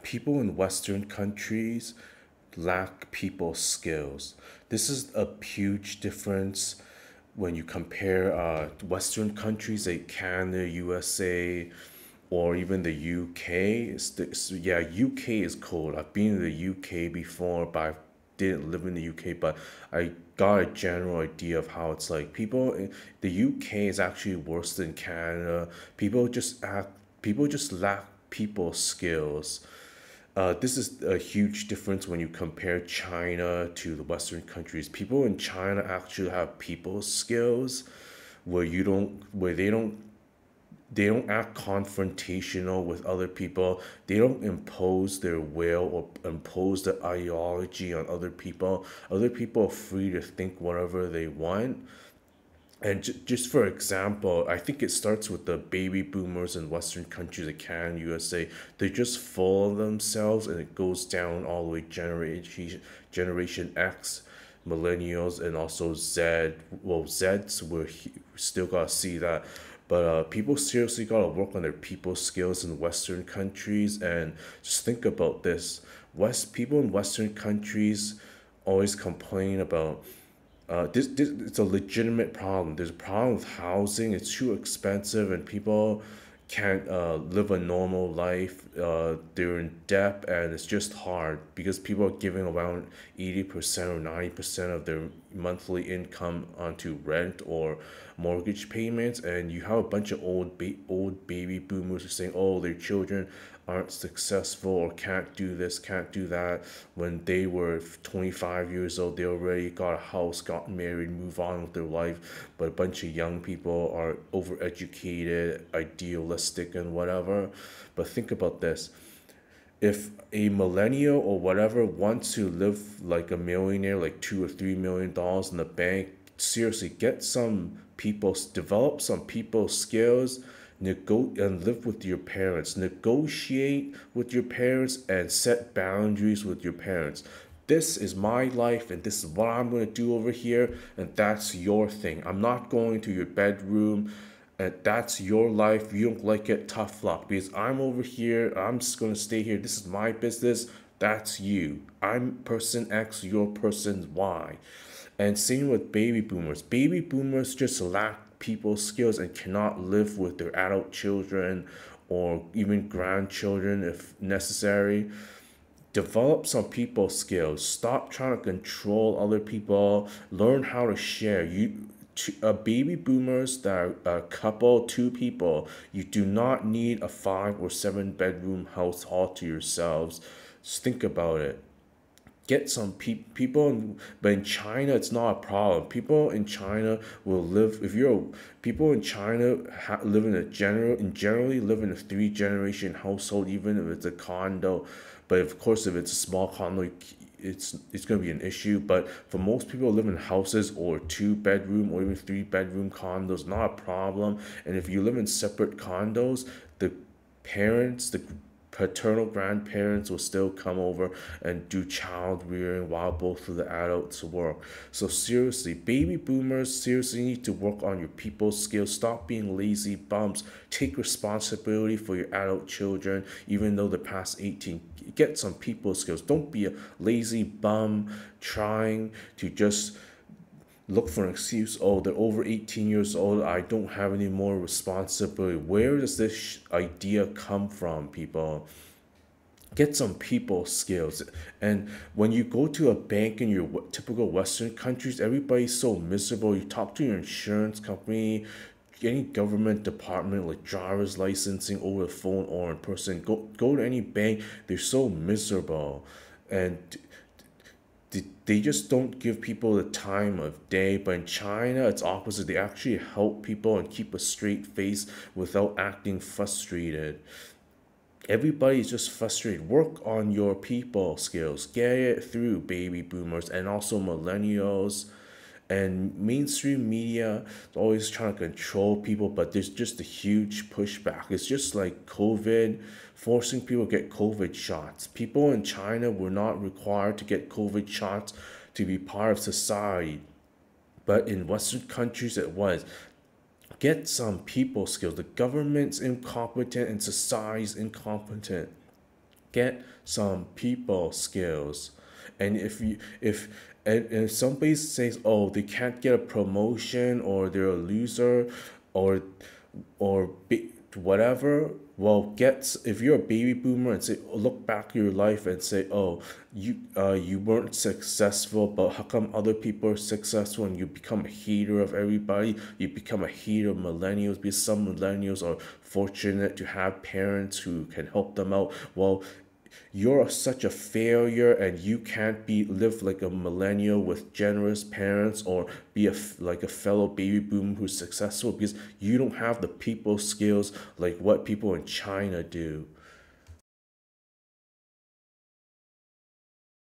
people in Western countries lack people skills. This is a huge difference when you compare Western countries like Canada, USA, or even the UK. Yeah, UK is cool. I've been in the UK before, but I didn't live in the UK. But I got a general idea of how it's like. People in the UK is actually worse than Canada. People just lack people skills. This is a huge difference when you compare China to the Western countries. People in China actually have people skills where they don't act confrontational with other people. They don't impose their will or impose their ideology on other people. Other people are free to think whatever they want. And just for example, I think it starts with the baby boomers in Western countries like Canada, USA. They're just full of themselves, and it goes down all the way Generation X, millennials, and also Z. Well, Zeds, we still gotta see that. But people seriously gotta work on their people skills in Western countries, and just think about this. West people in Western countries always complain about this it's a legitimate problem. There's a problem with housing. It's too expensive, and people can't live a normal life. They're in debt, and it's just hard because people are giving around 80% or 90% of their monthly income onto rent or mortgage payments. And you have a bunch of old baby boomers who are saying, "Oh, their children aren't successful or can't do this, can't do that." When they were 25 years old, they already got a house, got married, move on with their life. But a bunch of young people are overeducated, idealistic, and whatever. But think about this. If a millennial or whatever wants to live like a millionaire, like $2 or $3 million in the bank, seriously, get some people, develop some people skills, and live with your parents, negotiate with your parents, and set boundaries with your parents. This is my life, and this is what I'm going to do over here, and that's your thing. I'm not going to your bedroom, and that's your life. You don't like it, tough luck, because I'm over here. I'm just going to stay here. This is my business. That's you. I'm person X, your person Y. And same with baby boomers. Baby boomers just lack people skills and cannot live with their adult children or even grandchildren if necessary. Develop some people skills. Stop trying to control other people. Learn how to share. Baby boomers that are a couple, two people. You do not need a 5 or 7 bedroom house all to yourselves. Just think about it. Get some people but in China it's not a problem. People in China will live if you're people in China live in a generally live in a 3 generation household, even if it's a condo. But of course, if it's a small condo, it's going to be an issue. But for most people who live in houses or 2 bedroom or even 3 bedroom condos, not a problem. And if you live in separate condos, the the paternal grandparents will still come over and do child rearing while both of the adults work. So seriously, baby boomers seriously need to work on your people skills. Stop being lazy bums. Take responsibility for your adult children, even though they're past 18. Get some people skills. Don't be a lazy bum trying to just look for an excuse. Oh, they're over 18 years old. I don't have any more responsibility. Where does this idea come from, people? Get some people skills. And when you go to a bank in your typical Western countries, everybody's so miserable. You talk to your insurance company, any government department like driver's licensing over the phone or in person. Go to any bank. They're so miserable. And they just don't give people the time of day. But in China, it's opposite. They actually help people and keep a straight face without acting frustrated. Everybody's just frustrated. Work on your people skills. Get it through, baby boomers and also millennials. And mainstream media is always trying to control people, but there's just a huge pushback. It's just like COVID, forcing people to get COVID shots. People in China were not required to get COVID shots to be part of society, but in Western countries it was. Get some people skills. The government's incompetent and society's incompetent. Get some people skills. And if somebody says, oh, they can't get a promotion, or they're a loser, or whatever, well, if you're a baby boomer and say, look back your life and say, oh, you weren't successful, but how come other people are successful, and you become a hater of everybody, you become a hater of millennials because some millennials are fortunate to have parents who can help them out. Well, you're such a failure, and you can't be live like a millennial with generous parents, or be like a fellow baby boom who's successful, because you don't have the people skills like what people in China do.